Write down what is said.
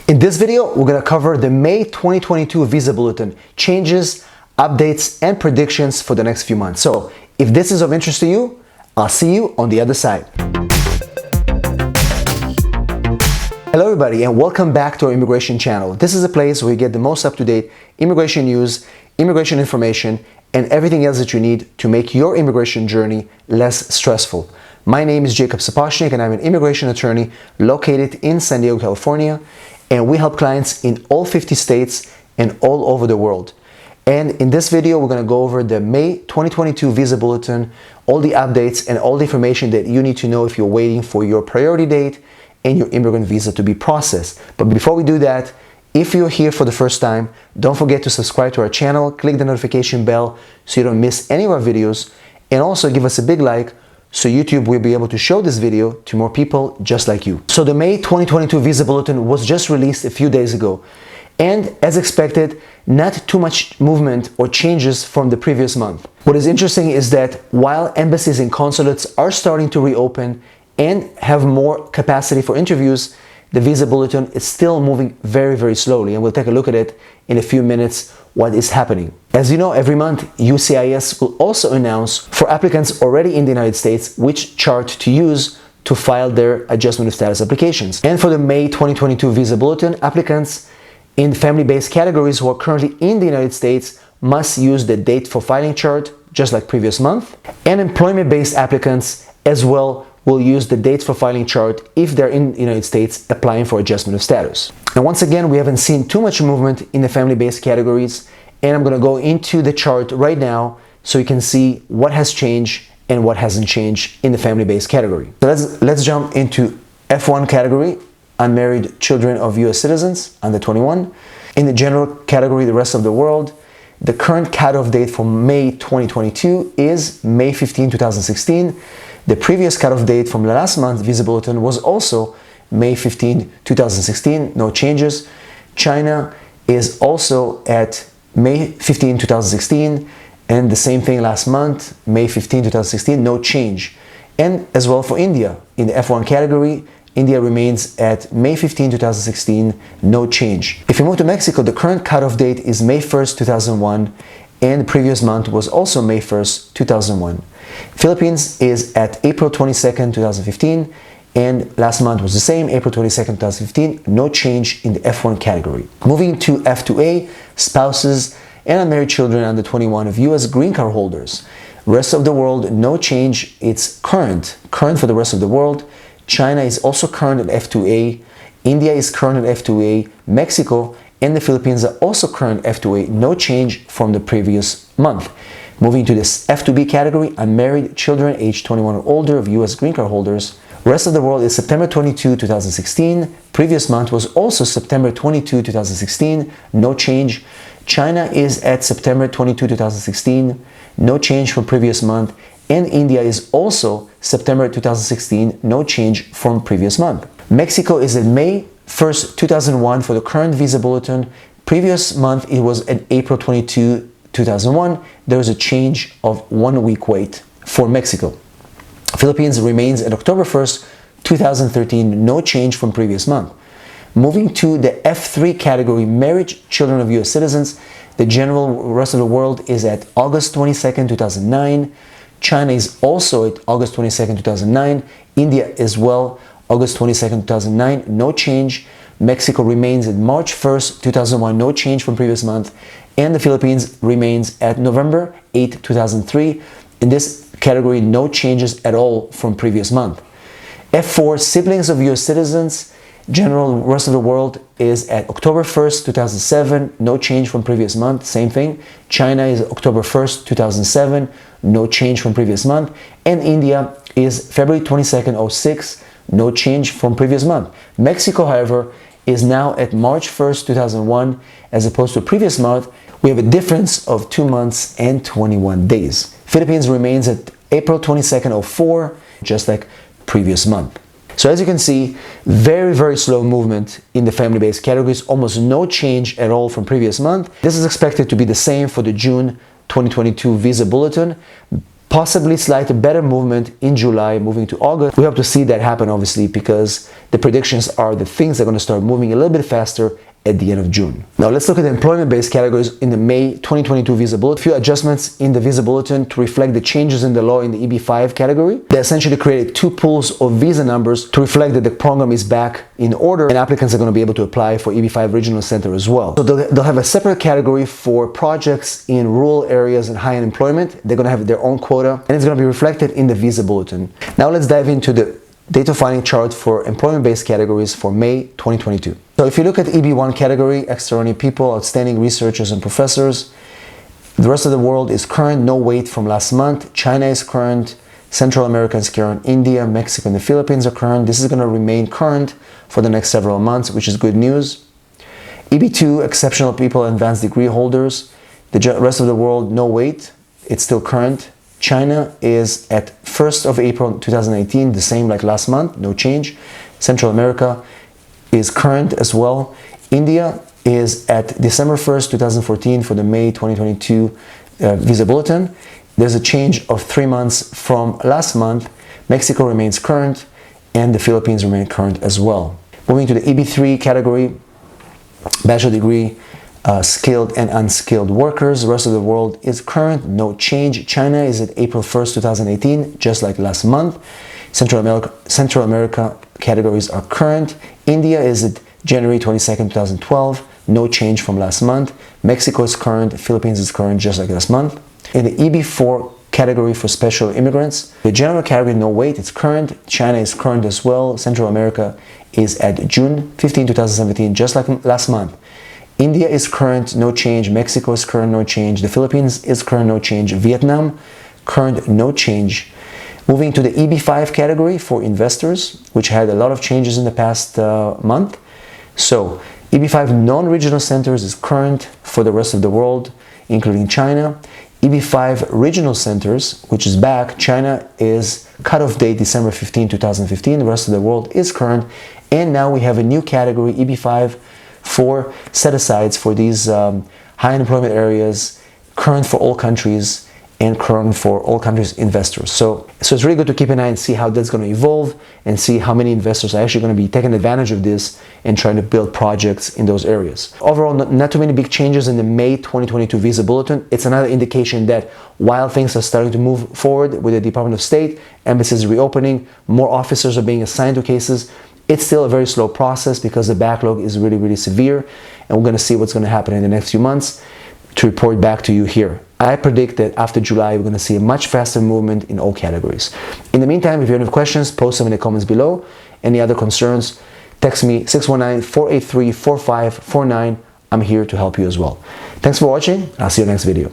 In this video, we're going to cover the May 2022 Visa Bulletin, changes, updates, and predictions for the next few months. So if this is of interest to you, I'll see you on the other side. Hello everybody and welcome back to our immigration channel. This is a place where you get the most up-to-date immigration news, immigration information, and everything else that you need to make your immigration journey less stressful. My name is Jacob Sapochnick and I'm an immigration attorney located in San Diego, California, and we help clients in all 50 states and all over the world. And in this video, we're going to go over the May 2022 Visa Bulletin, all the updates and all the information that you need to know if you're waiting for your priority date and your immigrant visa to be processed. But before we do that, if you're here for the first time, don't forget to subscribe to our channel, click the notification bell so you don't miss any of our videos, and also give us a big like so YouTube will be able to show this video to more people just like you. So the May 2022 Visa Bulletin was just released a few days ago. And as expected, not too much movement or changes from the previous month. What is interesting is that while embassies and consulates are starting to reopen and have more capacity for interviews, the Visa Bulletin is still moving very, very slowly. And we'll take a look at it in a few minutes what is happening. As you know, every month, USCIS will also announce for applicants already in the United States which chart to use to file their adjustment of status applications. And for the May 2022 Visa Bulletin, applicants in family-based categories who are currently in the United States must use the date for filing chart, just like previous month. And employment-based applicants as well will use the dates for filing chart if they're in the United States applying for adjustment of status. And once again, we haven't seen too much movement in the family-based categories, and I'm going to go into the chart right now so you can see what has changed and what hasn't changed in the family-based category. So let's jump into F1 category, unmarried children of US citizens under 21. In the general category, the rest of the world, the current cutoff date for May 2022 is May 15, 2016. The previous cutoff date from last month's Visa Bulletin was also May 15, 2016, no changes. China is also at May 15, 2016, and the same thing last month, May 15, 2016, no change. And as well for India, in the F1 category, India remains at May 15, 2016, no change. If you move to Mexico, the current cutoff date is May 1st, 2001, and the previous month was also May 1st, 2001. Philippines is at April 22nd, 2015, and last month was the same, April 22nd, 2015, no change in the F1 category. Moving to F2A, spouses and unmarried children under 21 of US green card holders. Rest of the world, no change, it's current for the rest of the world. China is also current at F2A, India is current at F2A, Mexico and the Philippines are also current F2A, no change from the previous month. Moving to this F2B category, unmarried children aged 21 or older of US green card holders. Rest of the world is September 22, 2016. Previous month was also September 22, 2016, no change. China is at September 22, 2016, no change from previous month. And India is also September 2016, no change from previous month. Mexico is at May 1st, 2001 for the current Visa Bulletin. Previous month it was at April 22, 2001. There was a change of 1 week wait for Mexico. Philippines remains at October 1st, 2013, no change from previous month. Moving to the F3 category, married children of US citizens, the general rest of the world is at August 22nd, 2009. China is also at August 22nd, 2009. India as well, August 22nd, 2009, no change. Mexico remains at March 1st, 2001, no change from previous month. And the Philippines remains at November 8, 2003. In this category, no changes at all from previous month. F4, siblings of US citizens, general rest of the world is at October 1st, 2007, no change from previous month, same thing. China is October 1st, 2007, no change from previous month. And India is February 22nd, 06, no change from previous month. Mexico, however, is now at March 1st, 2001, as opposed to previous month. We have a difference of 2 months and 21 days. Philippines remains at April 22nd, 04, just like previous month. So as you can see, very, very slow movement in the family-based categories, almost no change at all from previous month. This is expected to be the same for the June 2022 Visa Bulletin. possibly slight better movement in July moving to August. We hope to see that happen, obviously, because the predictions are that things are going to start moving a little bit faster at the end of June. Now let's look at the employment-based categories in the May 2022 Visa Bulletin. A few adjustments in the Visa Bulletin to reflect the changes in the law in the EB-5 category. They essentially created two pools of visa numbers to reflect that the program is back in order and applicants are going to be able to apply for EB-5 Regional Center as well. So they'll have a separate category for projects in rural areas and high unemployment. They're going to have their own quota and it's going to be reflected in the Visa Bulletin. Now let's dive into the data finding chart for employment-based categories for May 2022. So if you look at EB1 category, extraordinary people, outstanding researchers and professors, the rest of the world is current, no wait from last month. China is current, Central America is current, India, Mexico and the Philippines are current. This is going to remain current for the next several months, which is good news. EB2, exceptional people, advanced degree holders, the rest of the world, no wait, it's still current. China is at 1st of April 2018, the same like last month, no change. Central America is current as well. India is at December 1st, 2014 for the May 2022 Visa Bulletin. There's a change of 3 months from last month. Mexico remains current and the Philippines remain current as well. Moving to the EB3 category, bachelor degree, skilled and unskilled workers. The rest of the world is current, no change. China is at April 1st, 2018, just like last month. Central America categories are current. India is at January 22nd, 2012, no change from last month. Mexico is current, Philippines is current, just like last month. In the EB4 category for special immigrants, the general category, no wait, it's current. China is current as well. Central America is at June 15, 2017, just like last month. India is current, no change. Mexico is current, no change. The Philippines is current, no change. Vietnam, current, no change. Moving to the EB5 category for investors, which had a lot of changes in the past month. So, EB5 non-regional centers is current for the rest of the world, including China. EB5 regional centers, which is back. China is cutoff date December 15, 2015. The rest of the world is current. And now we have a new category, EB5, for set-asides for these high unemployment areas, current for all countries and current for all countries' investors. So it's really good to keep an eye and see how that's going to evolve and see how many investors are actually going to be taking advantage of this and trying to build projects in those areas. Overall, not too many big changes in the May 2022 Visa Bulletin. It's another indication that while things are starting to move forward with the Department of State, embassies reopening, more officers are being assigned to cases, it's still a very slow process because the backlog is really, really severe, and we're going to see what's going to happen in the next few months to report back to you here. I predict that after July, we're going to see a much faster movement in all categories. In the meantime, if you have any questions, post them in the comments below. Any other concerns, text me 619-483-4549. I'm here to help you as well. Thanks for watching. I'll see you in the next video.